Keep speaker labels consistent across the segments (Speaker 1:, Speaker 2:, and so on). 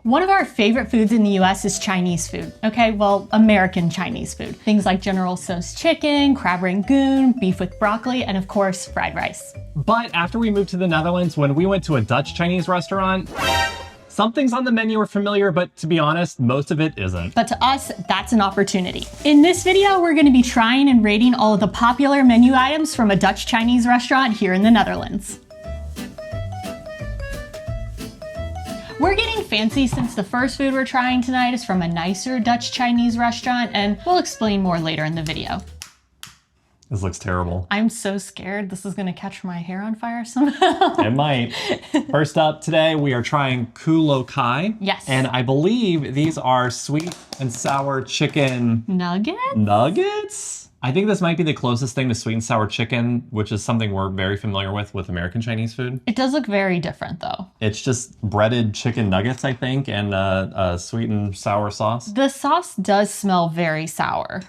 Speaker 1: One of our favorite foods in the US is Chinese food. Okay, well, American Chinese food. Things like General Tso's chicken, crab rangoon, beef with broccoli, and of course, fried rice.
Speaker 2: But after we moved to the Netherlands, when we went to a Dutch Chinese restaurant, some things on the menu are familiar, but to be honest, most of it isn't.
Speaker 1: But to us, that's an opportunity. In this video, we're gonna be trying and rating all of the popular menu items from a Dutch Chinese restaurant here in the Netherlands. We're getting fancy since the first food we're trying tonight is from a nicer Dutch Chinese restaurant, and we'll explain more later in the video.
Speaker 2: This looks terrible.
Speaker 1: I'm so scared this is gonna catch my hair on fire somehow.
Speaker 2: It might. First up today, we are trying kulo kai.
Speaker 1: Yes.
Speaker 2: And I believe these are sweet and sour chicken nuggets? I think this might be the closest thing to sweet and sour chicken, which is something we're very familiar with American Chinese food.
Speaker 1: It does look very different though.
Speaker 2: It's just breaded chicken nuggets, I think, and a sweet and sour sauce.
Speaker 1: The sauce does smell very sour.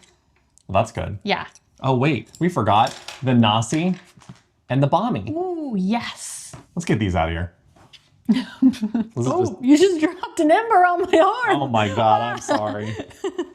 Speaker 2: Well, that's good.
Speaker 1: Yeah.
Speaker 2: Oh wait, we forgot the Nasi and the bami.
Speaker 1: Ooh, yes.
Speaker 2: Let's get these out of here.
Speaker 1: You just dropped an ember on my arm.
Speaker 2: Oh my God, I'm sorry.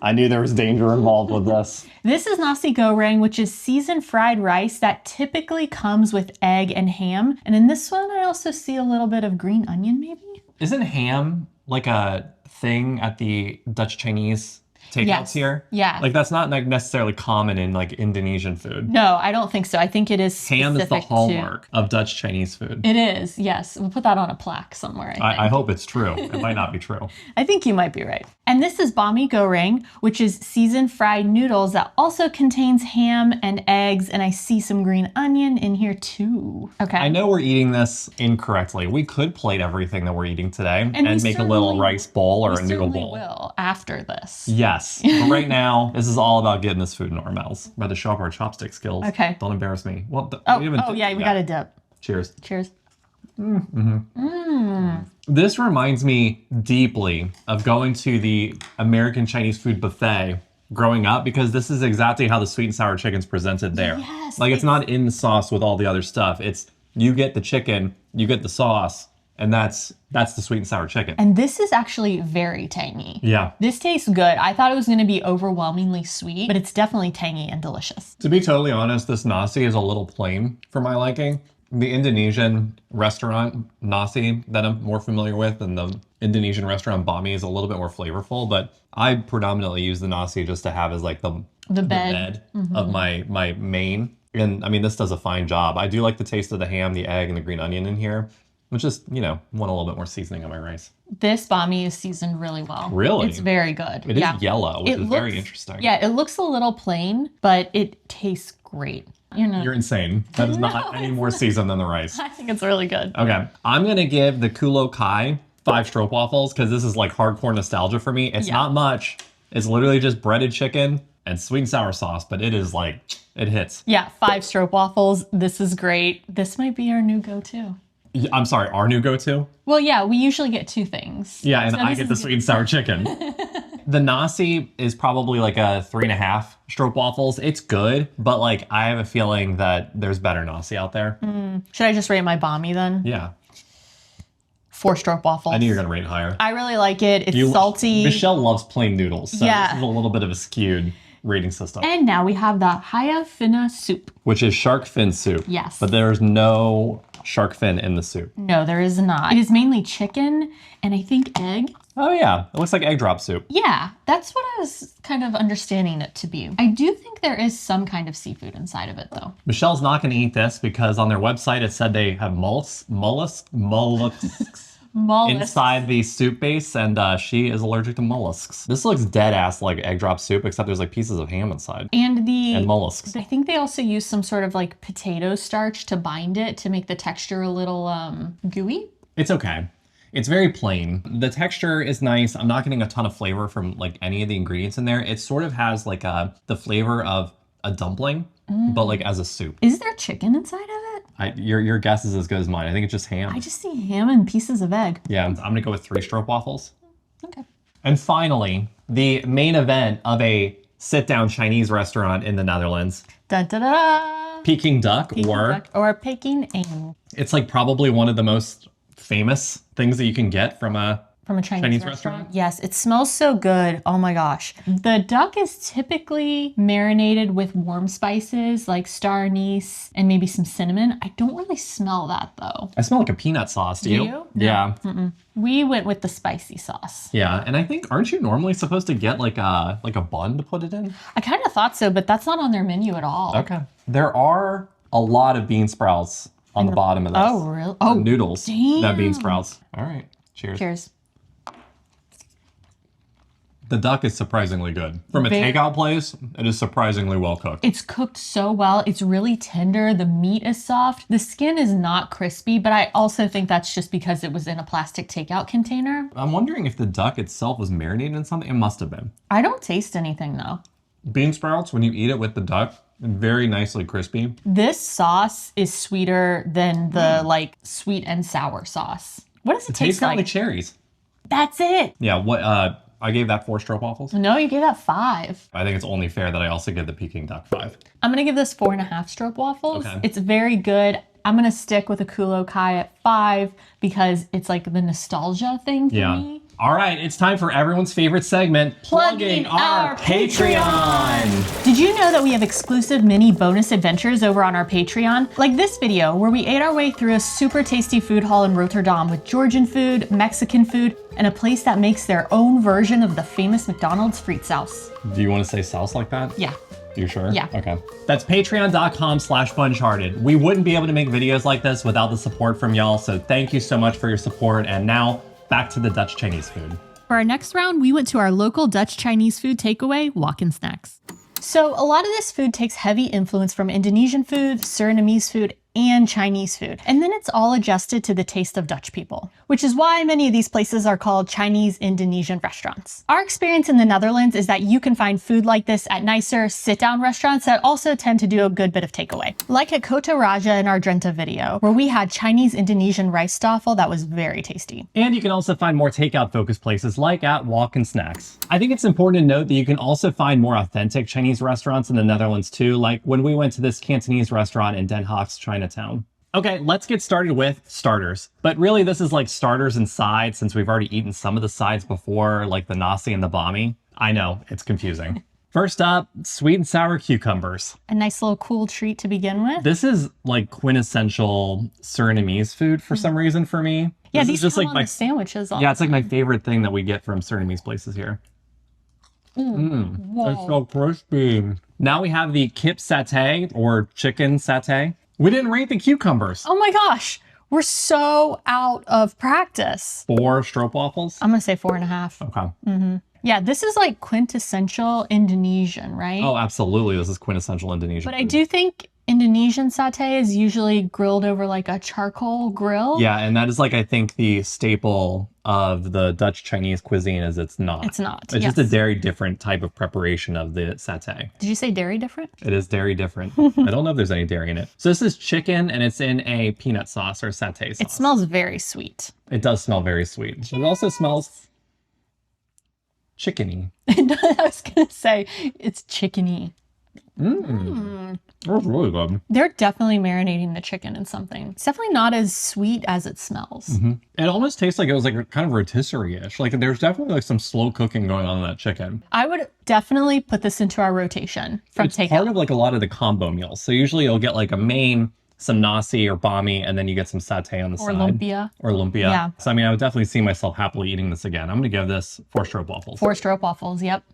Speaker 2: I knew there was danger involved with this.
Speaker 1: This is nasi goreng, which is seasoned fried rice that typically comes with egg and ham. And in this one, I also see a little bit of green onion, maybe?
Speaker 2: Isn't ham like a thing at the Dutch Chinese takeouts here?
Speaker 1: Yeah.
Speaker 2: Like that's not like necessarily common in like Indonesian food.
Speaker 1: No, I don't think so. I think it is specific
Speaker 2: Ham is the hallmark of Dutch Chinese food.
Speaker 1: It is, yes. We'll put that on a plaque somewhere, I think.
Speaker 2: I hope it's true. It might not be true.
Speaker 1: I think you might be right. And this is bami goreng, which is seasoned fried noodles that also contains ham and eggs, and I see some green onion in here too. Okay.
Speaker 2: I know we're eating this incorrectly. We could plate everything that we're eating today and make a little rice bowl or a noodle bowl.
Speaker 1: We will after this.
Speaker 2: Yes. But right now, this is all about getting this food in our mouths. We're about to show off our chopstick skills.
Speaker 1: Okay.
Speaker 2: Don't embarrass me. Well,
Speaker 1: we got to dip.
Speaker 2: Cheers.
Speaker 1: Cheers.
Speaker 2: This reminds me deeply of going to the American Chinese food buffet growing up, because this is exactly how the sweet and sour chicken's presented there.
Speaker 1: Yes.
Speaker 2: Like it's not in the sauce with all the other stuff. It's you get the chicken, you get the sauce, and that's the sweet and sour chicken.
Speaker 1: And this is actually very tangy.
Speaker 2: Yeah.
Speaker 1: This tastes good. I thought it was going to be overwhelmingly sweet, but it's definitely tangy and delicious.
Speaker 2: To be totally honest, this nasi is a little plain for my liking. The Indonesian restaurant nasi that I'm more familiar with and the Indonesian restaurant bami is a little bit more flavorful, but I predominantly use the nasi just to have as like the bed of my main. And I mean, this does a fine job. I do like the taste of the ham, the egg, and the green onion in here. Which just, you know, want a little bit more seasoning on my rice.
Speaker 1: This bami is seasoned really well.
Speaker 2: Really?
Speaker 1: It's very good.
Speaker 2: It is yellow, which is very interesting.
Speaker 1: Yeah, it looks a little plain, but it tastes great. You know,
Speaker 2: you're insane. That is not any more seasoned than the rice.
Speaker 1: I think it's really good.
Speaker 2: Okay, I'm going to give the kulo kai 5 stroopwafels because this is like hardcore nostalgia for me. It's not much. It's literally just breaded chicken and sweet and sour sauce, but it is like, it hits.
Speaker 1: Yeah, 5 stroopwafels. This is great. This might be our new go-to.
Speaker 2: I'm sorry, our new go-to?
Speaker 1: Well, yeah, we usually get 2 things.
Speaker 2: Yeah, and I get the sweet and sour chicken. The nasi is probably like a 3.5 stroopwafels. It's good, but like I have a feeling that there's better nasi out there.
Speaker 1: Should I just rate my bami then?
Speaker 2: Yeah.
Speaker 1: 4 stroopwafels.
Speaker 2: I knew you were gonna rate higher.
Speaker 1: I really like it. It's salty.
Speaker 2: Michelle loves plain noodles, so this is a little bit of a skewed rating system.
Speaker 1: And now we have the Haaienvinnensoep,
Speaker 2: which is shark fin soup.
Speaker 1: Yes.
Speaker 2: But there's no shark fin in the soup.
Speaker 1: No, there is not. It is mainly chicken and I think egg.
Speaker 2: Oh yeah, it looks like egg drop soup.
Speaker 1: Yeah, that's what I was kind of understanding it to be. I do think there is some kind of seafood inside of it though.
Speaker 2: Michelle's not gonna eat this because on their website it said they have mollusks inside the soup base, and she is allergic to mollusks. This looks dead ass like egg drop soup, except there's like pieces of ham inside. And mollusks.
Speaker 1: I think they also use some sort of like potato starch to bind it to make the texture a little gooey.
Speaker 2: It's okay. It's very plain. The texture is nice. I'm not getting a ton of flavor from like any of the ingredients in there. It sort of has like the flavor of a dumpling, but like as a soup.
Speaker 1: Is there chicken inside of it?
Speaker 2: Your guess is as good as mine. I think it's just ham.
Speaker 1: I just see ham and pieces of egg.
Speaker 2: Yeah, I'm gonna go with 3 stroopwafels.
Speaker 1: Okay.
Speaker 2: And finally, the main event of a sit-down Chinese restaurant in the Netherlands.
Speaker 1: Dun, da, da, da.
Speaker 2: Peking duck
Speaker 1: or Pekingeend.
Speaker 2: It's like probably one of the most famous things that you can get from a
Speaker 1: From a Chinese restaurant? Yes, it smells so good. Oh my gosh. The duck is typically marinated with warm spices like star anise and maybe some cinnamon. I don't really smell that though.
Speaker 2: I smell like a peanut sauce. Do you? Yeah.
Speaker 1: We went with the spicy sauce.
Speaker 2: Yeah, and I think, aren't you normally supposed to get like a bun to put it in?
Speaker 1: I kind of thought so, but that's not on their menu at all.
Speaker 2: Okay. There are a lot of bean sprouts on the bottom of this.
Speaker 1: Oh, really? Oh,
Speaker 2: noodles.
Speaker 1: damn.
Speaker 2: That bean sprouts. All right. Cheers.
Speaker 1: Cheers.
Speaker 2: The duck is surprisingly good. From a takeout place, it is surprisingly well cooked.
Speaker 1: It's cooked so well. It's really tender. The meat is soft. The skin is not crispy, but I also think that's just because it was in a plastic takeout container.
Speaker 2: I'm wondering if the duck itself was marinated in something. It must have been.
Speaker 1: I don't taste anything though.
Speaker 2: Bean sprouts, when you eat it with the duck, very nicely crispy.
Speaker 1: This sauce is sweeter than the like sweet and sour sauce. What does it taste like?
Speaker 2: Like cherries.
Speaker 1: That's it.
Speaker 2: Yeah, what I gave that 4 stroopwafels.
Speaker 1: No, you gave that 5.
Speaker 2: I think it's only fair that I also give the Peking duck 5.
Speaker 1: I'm gonna give this 4.5 stroopwafels.
Speaker 2: Okay.
Speaker 1: It's very good. I'm gonna stick with a Kulo Kai at 5 because it's like the nostalgia thing for me.
Speaker 2: All right, it's time for everyone's favorite segment, Plugging Our Patreon.
Speaker 1: Did you know that we have exclusive mini bonus adventures over on our Patreon? Like this video, where we ate our way through a super tasty food hall in Rotterdam with Georgian food, Mexican food, and a place that makes their own version of the famous McDonald's frietsaus.
Speaker 2: Do you want to say sauce like that?
Speaker 1: Yeah.
Speaker 2: You sure?
Speaker 1: Yeah.
Speaker 2: Okay. That's patreon.com/Buncharted. We wouldn't be able to make videos like this without the support from y'all, so thank you so much for your support. And now, back to the Dutch Chinese food.
Speaker 1: For our next round, we went to our local Dutch Chinese food takeaway, Walk-in Snacks. So a lot of this food takes heavy influence from Indonesian food, Surinamese food, and Chinese food. And then it's all adjusted to the taste of Dutch people, which is why many of these places are called Chinese-Indonesian restaurants. Our experience in the Netherlands is that you can find food like this at nicer sit-down restaurants that also tend to do a good bit of takeaway. Like at Kota Raja in our Drenthe video, where we had Chinese-Indonesian rice staffel that was very tasty.
Speaker 2: And you can also find more takeout-focused places like at Walk-in Snacks. I think it's important to note that you can also find more authentic Chinese restaurants in the Netherlands too, like when we went to this Cantonese restaurant in Den Haag's Chinatown. Okay, let's get started with starters. But really, this is like starters and sides since we've already eaten some of the sides before, like the Nasi and the Bami. I know, it's confusing. First up, sweet and sour cucumbers.
Speaker 1: A nice little cool treat to begin with.
Speaker 2: This is like quintessential Surinamese food for some reason for me.
Speaker 1: Yeah,
Speaker 2: this
Speaker 1: these
Speaker 2: is just like
Speaker 1: my sandwiches.
Speaker 2: Yeah, it's like my favorite thing that we get from Surinamese places here.
Speaker 1: Whoa.
Speaker 2: It's so crispy. Now we have the Kipsate or chicken satay. We didn't rate the cucumbers.
Speaker 1: Oh my gosh, we're so out of practice.
Speaker 2: 4 stroopwafels?
Speaker 1: I'm gonna say 4.5.
Speaker 2: Okay.
Speaker 1: Yeah, this is like quintessential Indonesian, right?
Speaker 2: Oh, absolutely. This is quintessential Indonesian.
Speaker 1: But I do think Indonesian satay is usually grilled over like a charcoal grill.
Speaker 2: Yeah, and that is like, I think the staple of the Dutch Chinese cuisine is it's not.
Speaker 1: It's not.
Speaker 2: It's just a very different type of preparation of the satay.
Speaker 1: Did you say dairy different?
Speaker 2: It is dairy different. I don't know if there's any dairy in it. So this is chicken and it's in a peanut sauce or satay sauce.
Speaker 1: It smells very sweet.
Speaker 2: It does smell very sweet. It also smells chickeny.
Speaker 1: I was gonna say it's chickeny.
Speaker 2: That's really good.
Speaker 1: They're definitely marinating the chicken in something. It's definitely not as sweet as it smells.
Speaker 2: It almost tastes like it was like kind of rotisserie-ish. Like there's definitely like some slow cooking going on in that chicken.
Speaker 1: I would definitely put this into our rotation from
Speaker 2: It's
Speaker 1: takeout.
Speaker 2: part of like a lot of the combo meals. So usually you'll get like a main, some nasi or bami, and then you get some satay on the side. Or lumpia.
Speaker 1: Yeah.
Speaker 2: So I mean, I would definitely see myself happily eating this again. I'm gonna give this 4 stroopwafels.
Speaker 1: 4 stroopwafels, yep.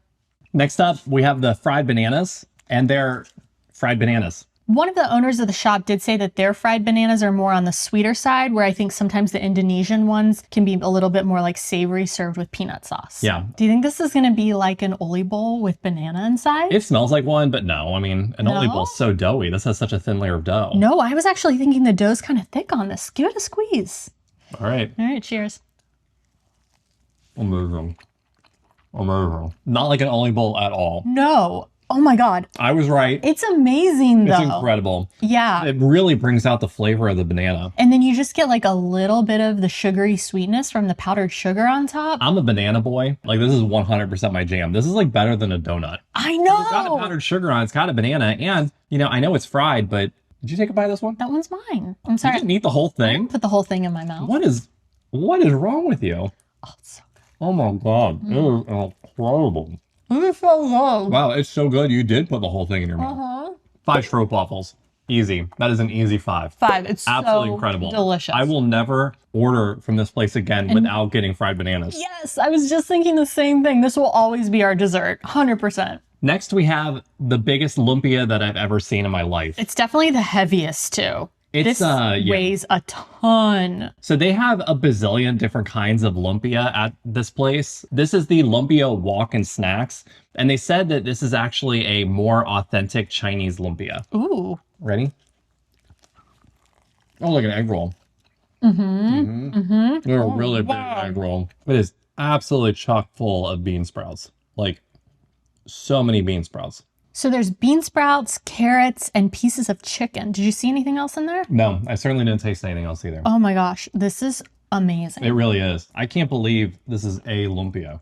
Speaker 2: Next up, we have the fried bananas, and they're fried bananas.
Speaker 1: One of the owners of the shop did say that their fried bananas are more on the sweeter side, where I think sometimes the Indonesian ones can be a little bit more like savory, served with peanut sauce.
Speaker 2: Yeah.
Speaker 1: Do you think this is going to be like an oli bowl with banana inside?
Speaker 2: It smells like one, but no. I mean, an oli bowl is so doughy. This has such a thin layer of dough.
Speaker 1: No, I was actually thinking the dough's kind of thick on this. Give it a squeeze.
Speaker 2: All right.
Speaker 1: All right, cheers.
Speaker 2: Amazing. Not like an oli bowl at all.
Speaker 1: No. Oh my God.
Speaker 2: I was right.
Speaker 1: It's amazing though.
Speaker 2: It's incredible.
Speaker 1: Yeah.
Speaker 2: It really brings out the flavor of the banana.
Speaker 1: And then you just get like a little bit of the sugary sweetness from the powdered sugar on top.
Speaker 2: I'm a banana boy. Like this is 100% my jam. This is like better than a donut.
Speaker 1: I know.
Speaker 2: It's got a powdered sugar on it. It's got a banana. And, you know, I know it's fried, but did you take a bite of this one?
Speaker 1: That one's mine. I'm
Speaker 2: You
Speaker 1: sorry.
Speaker 2: didn't eat the whole thing?
Speaker 1: Put the whole thing in my mouth.
Speaker 2: What is wrong with you?
Speaker 1: Oh, it's so good.
Speaker 2: Oh my God. It is incredible.
Speaker 1: It is so good.
Speaker 2: Wow, it's so good. You did put the whole thing in your mouth. 5 stroopwafels. Easy. That is an easy 5.
Speaker 1: 5. It's
Speaker 2: Absolutely
Speaker 1: so
Speaker 2: incredible.
Speaker 1: delicious.
Speaker 2: I will never order from this place again without getting fried bananas.
Speaker 1: Yes, I was just thinking the same thing. This will always be our dessert. 100%.
Speaker 2: Next, we have the biggest lumpia that I've ever seen in my life.
Speaker 1: It's definitely the heaviest too.
Speaker 2: It's
Speaker 1: This weighs a ton.
Speaker 2: So they have a bazillion different kinds of lumpia at this place. This is the lumpia walk and snacks. And they said that this is actually a more authentic Chinese lumpia.
Speaker 1: Ooh.
Speaker 2: Ready? Oh, like an egg roll. They're a really big egg roll. It is absolutely chock full of bean sprouts. Like, so many bean sprouts.
Speaker 1: So there's bean sprouts, carrots, and pieces of chicken. Did you see anything else in there?
Speaker 2: No, I certainly didn't taste anything else either.
Speaker 1: Oh my gosh, this is amazing.
Speaker 2: It really is. I can't believe this is a lumpia.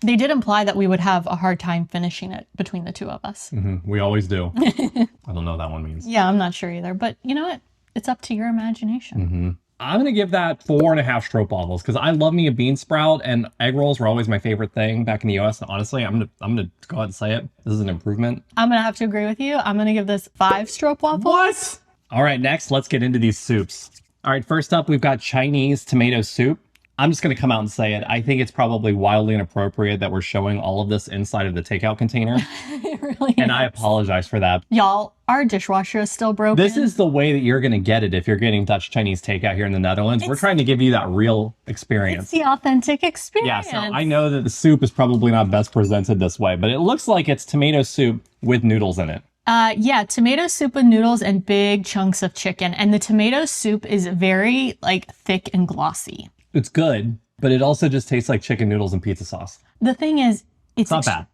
Speaker 1: They did imply that we would have a hard time finishing it between the two of us.
Speaker 2: We always do. I don't know what that one means.
Speaker 1: Yeah, I'm not sure either. But you know what? It's up to your imagination.
Speaker 2: I'm going to give that 4.5 stroopwafels because I love me a bean sprout, and egg rolls were always my favorite thing back in the US. And honestly, I'm gonna go ahead and say it. This is an improvement.
Speaker 1: I'm going to have to agree with you. I'm going to give this 5 stroopwafels.
Speaker 2: What? All right, next, let's get into these soups. All right, first up, we've got Chinese tomato soup. I'm just going to come out and say it. I think it's probably wildly inappropriate that we're showing all of this inside of the takeout container.
Speaker 1: It really
Speaker 2: And
Speaker 1: is.
Speaker 2: I apologize for that.
Speaker 1: Y'all, our dishwasher is still broken.
Speaker 2: This is the way that you're going to get it if you're getting Dutch Chinese takeout here in the Netherlands. We're trying to give you that real experience.
Speaker 1: It's the authentic experience.
Speaker 2: Yeah, so I know that the soup is probably not best presented this way, but it looks like it's tomato soup with noodles in it.
Speaker 1: Yeah, tomato soup with noodles and big chunks of chicken. And the tomato soup is very like thick and glossy.
Speaker 2: It's good, but it also just tastes like chicken noodles and pizza sauce.
Speaker 1: The thing is,
Speaker 2: It's not bad.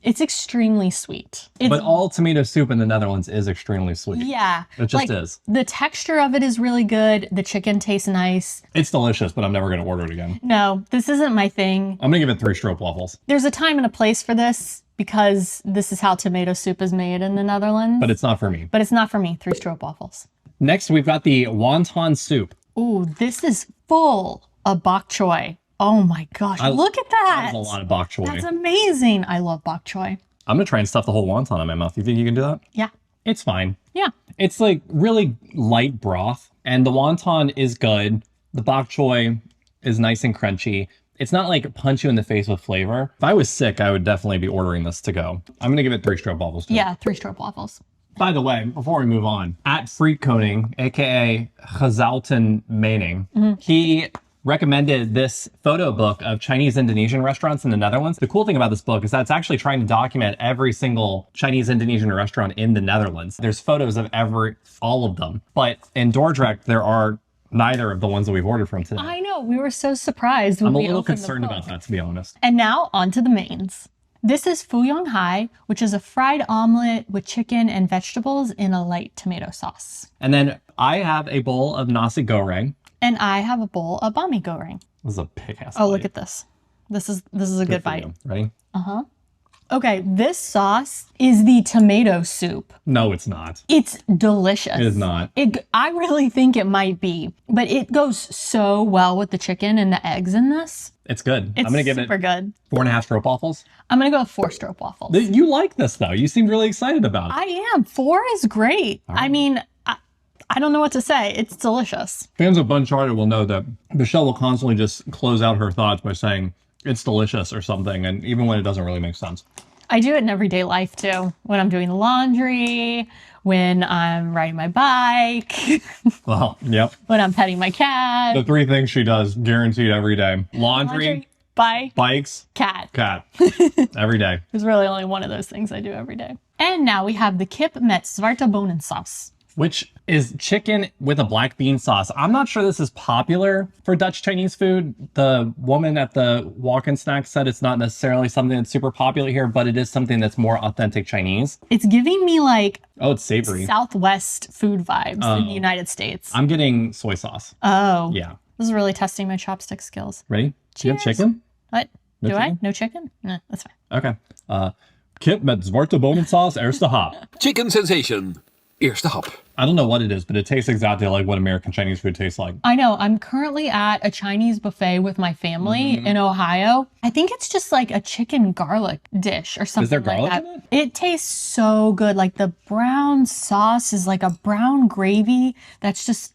Speaker 1: It's extremely sweet.
Speaker 2: But all tomato soup in the Netherlands is extremely sweet.
Speaker 1: Yeah.
Speaker 2: It just is.
Speaker 1: The texture of it is really good. The chicken tastes nice.
Speaker 2: It's delicious, but I'm never going to order it again.
Speaker 1: No, this isn't my thing.
Speaker 2: I'm going to give it 3 stroopwafels.
Speaker 1: There's a time and a place for this because this is how tomato soup is made in the Netherlands.
Speaker 2: But it's not for me.
Speaker 1: But it's not for me. 3 stroopwafels.
Speaker 2: Next, we've got the wonton soup.
Speaker 1: Ooh, this is full of bok choy. Oh my gosh, look at that.
Speaker 2: That's a lot of bok choy.
Speaker 1: That's amazing. I love bok choy.
Speaker 2: I'm going to try and stuff the whole wonton in my mouth. You think you can do that?
Speaker 1: Yeah.
Speaker 2: It's fine.
Speaker 1: Yeah.
Speaker 2: It's like really light broth, and the wonton is good. The bok choy is nice and crunchy. It's not like punch you in the face with flavor. If I was sick, I would definitely be ordering this to go. I'm going to give it 3 stroopwafels too.
Speaker 1: Yeah, 3 stroopwafels.
Speaker 2: By the way, before we move on, at Friet Koning, aka Gezouten Mening, he recommended this photo book of Chinese-Indonesian restaurants in the Netherlands. The cool thing about this book is that it's actually trying to document every single Chinese-Indonesian restaurant in the Netherlands. There's photos of all of them. But in Dordrecht, there are neither of the ones that we've ordered from today.
Speaker 1: I know, we were so surprised when
Speaker 2: I'm a
Speaker 1: we
Speaker 2: little
Speaker 1: opened the
Speaker 2: concerned
Speaker 1: book.
Speaker 2: about that, to be honest.
Speaker 1: And now on to the mains. This is Phu Yong Hai, which is a fried omelet with chicken and vegetables in a light tomato sauce.
Speaker 2: And then I have a bowl of Nasi goreng.
Speaker 1: And I have a bowl of Bami goreng.
Speaker 2: This is a big ass
Speaker 1: Oh, look
Speaker 2: bite.
Speaker 1: at this. This is a good
Speaker 2: for
Speaker 1: bite.
Speaker 2: you. Ready?
Speaker 1: Okay, this sauce is the tomato soup.
Speaker 2: No, it's not.
Speaker 1: It's delicious.
Speaker 2: It is not.
Speaker 1: I really think it might be, but it goes so well with the chicken and the eggs in this.
Speaker 2: It's good.
Speaker 1: It's
Speaker 2: I'm going to give
Speaker 1: super
Speaker 2: it
Speaker 1: good.
Speaker 2: 4.5 stroopwafels.
Speaker 1: I'm gonna go with 4 stroopwafels.
Speaker 2: You like this, though. You seemed really excited about it.
Speaker 1: I am. 4 is great. I mean, I don't know what to say. It's delicious.
Speaker 2: Fans of Uncharted will know that Michelle will constantly just close out her thoughts by saying it's delicious or something, and even when it doesn't really make sense.
Speaker 1: I do it in everyday life too. When I'm doing the laundry, when I'm riding my bike,
Speaker 2: Well, yep.
Speaker 1: when I'm petting my cat.
Speaker 2: The 3 things she does guaranteed every day. Laundry,
Speaker 1: bike,
Speaker 2: bikes,
Speaker 1: cat.
Speaker 2: cat. Every day.
Speaker 1: There's really only one of those things I do every day. And now we have the kip met zwarte bonen sauce.
Speaker 2: Which is chicken with a black bean sauce. I'm not sure this is popular for Dutch Chinese food. The woman at the walk-in snack said it's not necessarily something that's super popular here, but it is something that's more authentic Chinese.
Speaker 1: It's giving me like
Speaker 2: Oh, it's savory.
Speaker 1: Southwest food vibes in the United States.
Speaker 2: I'm getting soy sauce.
Speaker 1: Oh.
Speaker 2: Yeah.
Speaker 1: This is really testing my chopstick skills.
Speaker 2: Ready? You have
Speaker 1: Cheers.
Speaker 2: chicken?
Speaker 1: What?
Speaker 2: No
Speaker 1: Do I?
Speaker 2: chicken?
Speaker 1: No chicken? No, that's fine.
Speaker 2: Okay. Kip met zwarte bonensaus, eerste hap.
Speaker 3: Chicken sensation. Eerste hap.
Speaker 2: I don't know what it is, but it tastes exactly like what American Chinese food tastes like.
Speaker 1: I know. I'm currently at a Chinese buffet with my family in Ohio. I think it's just like a chicken garlic dish or something.
Speaker 2: Is there
Speaker 1: like
Speaker 2: garlic
Speaker 1: that.
Speaker 2: in it?
Speaker 1: It tastes so good. Like the brown sauce is like a brown gravy that's just,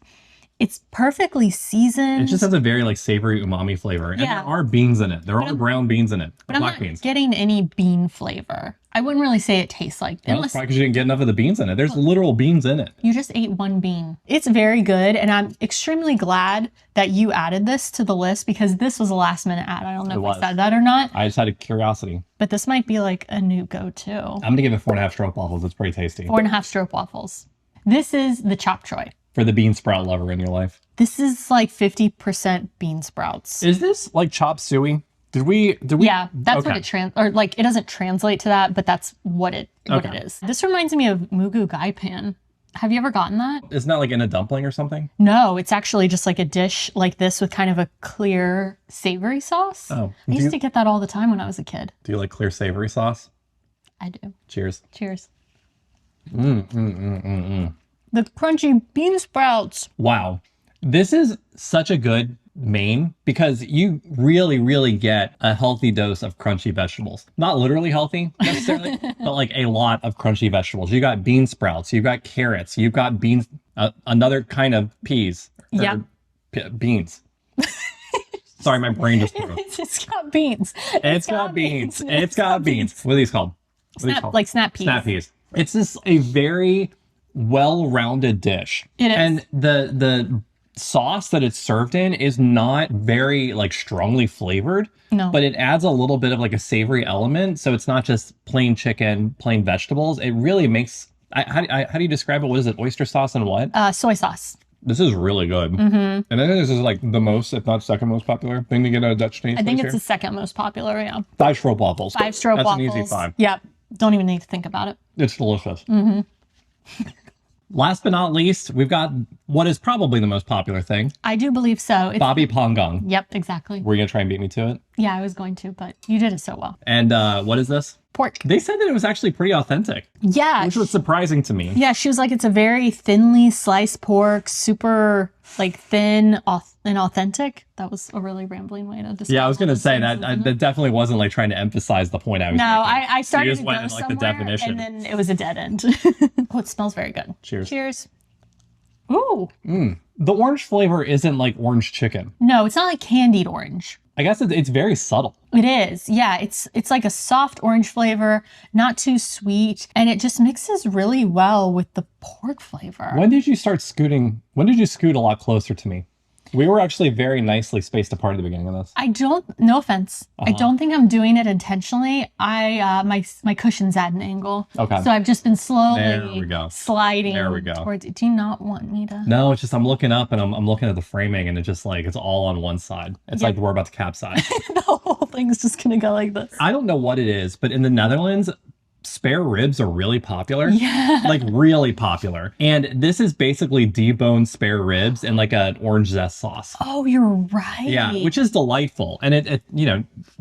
Speaker 1: it's perfectly seasoned.
Speaker 2: It just has a very like savory umami flavor. And
Speaker 1: Yeah.
Speaker 2: there are beans in it. There are brown beans in it.
Speaker 1: But I'm
Speaker 2: Black
Speaker 1: not
Speaker 2: beans.
Speaker 1: getting any bean flavor. I wouldn't really say it tastes like,
Speaker 2: Well,
Speaker 1: unless
Speaker 2: that's probably because you didn't get enough of the beans in it. There's literal beans in it.
Speaker 1: you just ate one bean. It's very good, and I'm extremely glad that you added this to the list because this was a last minute ad. I don't know if I said that or not,
Speaker 2: I just had a curiosity.
Speaker 1: but this might be like a new go-to.
Speaker 2: I'm going to give it 4.5 stroke waffles. It's pretty tasty.
Speaker 1: 4.5 stroke waffles. This is the Tjap tjoy.
Speaker 2: For the bean sprout lover in your life.
Speaker 1: This is like 50% bean sprouts.
Speaker 2: Is this like chop suey? Did we?
Speaker 1: Yeah, that's what it it doesn't translate to that, but that's what it is. This reminds me of mugu gai pan. Have you ever gotten that?
Speaker 2: Isn't that like in a dumpling or something?
Speaker 1: No, it's actually just like a dish like this with kind of a clear savory sauce.
Speaker 2: Oh.
Speaker 1: I used to get that all the time when I was a kid.
Speaker 2: Do you like clear savory sauce?
Speaker 1: I do.
Speaker 2: Cheers.
Speaker 1: Cheers. The crunchy bean sprouts.
Speaker 2: Wow. This is such a good main because you really, really get a healthy dose of crunchy vegetables. Not literally healthy necessarily, but like a lot of crunchy vegetables. You got bean sprouts, you've got carrots, you've got beans, another kind of peas.
Speaker 1: Yeah.
Speaker 2: Beans. Sorry, my brain just broke.
Speaker 1: It's got beans.
Speaker 2: It's got beans. It's got beans. What are these called?
Speaker 1: Like snap peas.
Speaker 2: Snap peas. It's just a very well-rounded dish.
Speaker 1: It is.
Speaker 2: And the sauce that it's served in is not very like strongly flavored.
Speaker 1: No.
Speaker 2: But it adds a little bit of like a savory element. So it's not just plain chicken, plain vegetables. It really makes, how do you describe it? What is it? Oyster sauce and what?
Speaker 1: Soy sauce.
Speaker 2: This is really good. And I think this is like the most, if not second most popular thing to get a Dutch Chinese
Speaker 1: I think
Speaker 2: place
Speaker 1: it's
Speaker 2: here.
Speaker 1: the second most popular, yeah.
Speaker 2: 5 stroop waffles.
Speaker 1: 5 stroop
Speaker 2: That's
Speaker 1: waffles.
Speaker 2: an easy 5.
Speaker 1: Yep. Don't even need to think about it.
Speaker 2: It's delicious. Last but not least, we've got what is probably the most popular thing.
Speaker 1: I do believe so. It's,
Speaker 2: Babi pangang.
Speaker 1: Yep, exactly.
Speaker 2: Were you going to try and beat me to it?
Speaker 1: Yeah, I was going to, but you did it so well.
Speaker 2: And what is this?
Speaker 1: Pork.
Speaker 2: They said that it was actually pretty authentic,
Speaker 1: Yeah.
Speaker 2: which was surprising to me.
Speaker 1: Yeah, she was like, it's a very thinly sliced pork, super like thin and authentic. That was a really rambling way to describe.
Speaker 2: Yeah, I was going to
Speaker 1: all those
Speaker 2: say
Speaker 1: things,
Speaker 2: that
Speaker 1: isn't
Speaker 2: that
Speaker 1: it?
Speaker 2: definitely wasn't like trying to emphasize the point I was
Speaker 1: No,
Speaker 2: making.
Speaker 1: I started
Speaker 2: just
Speaker 1: to
Speaker 2: went
Speaker 1: go
Speaker 2: in, like, the
Speaker 1: somewhere,
Speaker 2: definition.
Speaker 1: and then it was a dead end. Oh, it smells very good.
Speaker 2: Cheers.
Speaker 1: Cheers. Ooh.
Speaker 2: The orange flavor isn't like orange chicken.
Speaker 1: No, it's not like candied orange.
Speaker 2: I guess it's very subtle.
Speaker 1: It is. Yeah, it's like a soft orange flavor, not too sweet, and it just mixes really well with the pork flavor.
Speaker 2: When did you scoot a lot closer to me? We were actually very nicely spaced apart at the beginning of this.
Speaker 1: No offense. I don't think I'm doing it intentionally. My cushion's at an angle.
Speaker 2: Okay.
Speaker 1: So I've just been slowly
Speaker 2: There we go.
Speaker 1: sliding
Speaker 2: There we go.
Speaker 1: towards it. Do you not want me to?
Speaker 2: No, it's just I'm looking up and I'm looking at the framing and it's just like it's all on one side. It's like we're about to capsize.
Speaker 1: The whole thing's just gonna go like this.
Speaker 2: I don't know what it is, but in the Netherlands, spare ribs are really popular.
Speaker 1: Yeah.
Speaker 2: Like really popular. And this is basically deboned spare ribs and like an orange zest sauce.
Speaker 1: Oh, you're right.
Speaker 2: Yeah, which is delightful. And it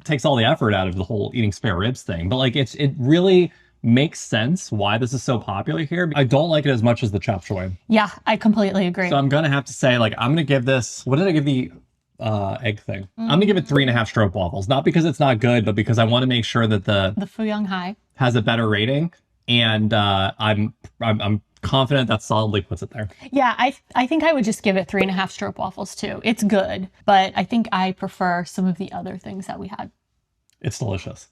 Speaker 2: takes all the effort out of the whole eating spare ribs thing. But like it really makes sense why this is so popular here. I don't like it as much as the Tjap tjoy.
Speaker 1: Yeah, I completely agree.
Speaker 2: So I'm gonna have to say, like, I'm gonna give this, what did I give the egg thing? I'm gonna give it 3.5 stroop waffles. Not because it's not good, but because I want to make sure that the
Speaker 1: Fuyang Hai
Speaker 2: has a better rating. And I'm confident that solidly puts it there.
Speaker 1: Yeah, I think I would just give it 3.5 stroop waffles too. It's good, but I think I prefer some of the other things that we had.
Speaker 2: It's delicious.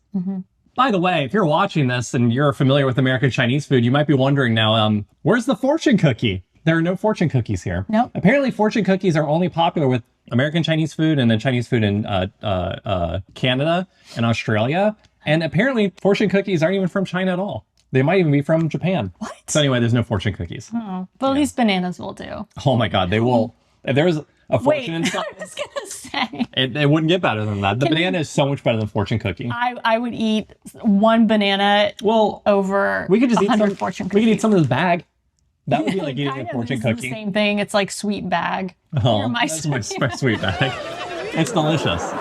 Speaker 2: By the way, if you're watching this and you're familiar with American Chinese food, you might be wondering now, where's the fortune cookie? There are no fortune cookies here.
Speaker 1: Nope.
Speaker 2: Apparently, fortune cookies are only popular with American Chinese food and then Chinese food in Canada and Australia. And apparently, fortune cookies aren't even from China at all. They might even be from Japan.
Speaker 1: What?
Speaker 2: So anyway, there's no fortune cookies.
Speaker 1: Oh, but at least bananas will do.
Speaker 2: Oh my God, they will. If there's a fortune
Speaker 1: Wait,
Speaker 2: inside,
Speaker 1: I was gonna say.
Speaker 2: it wouldn't get better than that. The banana is so much better than fortune cookie.
Speaker 1: I would eat one banana
Speaker 2: Well,
Speaker 1: over
Speaker 2: we could just eat
Speaker 1: 100
Speaker 2: some,
Speaker 1: fortune
Speaker 2: we
Speaker 1: cookies.
Speaker 2: could eat some of this bag. That would be like eating
Speaker 1: Kind
Speaker 2: a
Speaker 1: of
Speaker 2: fortune
Speaker 1: is the
Speaker 2: cookie.
Speaker 1: same thing. It's like sweet bag.
Speaker 2: Oh,
Speaker 1: You're my
Speaker 2: that's my sweet bag. It's delicious.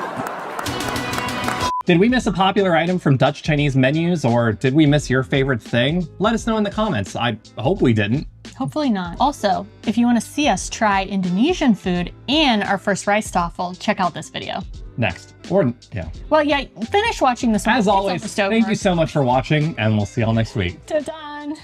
Speaker 2: Did we miss a popular item from Dutch Chinese menus, or did we miss your favorite thing? Let us know in the comments. I hope we didn't.
Speaker 1: Hopefully not. Also, if you want to see us try Indonesian food and our first rice toffel, check out this video.
Speaker 3: Next. Or, yeah.
Speaker 1: Well, yeah, finish watching this one.
Speaker 3: As
Speaker 1: It's
Speaker 3: always,
Speaker 1: almost over.
Speaker 3: thank you so much for watching, and we'll see y'all next week.
Speaker 1: Ta-da!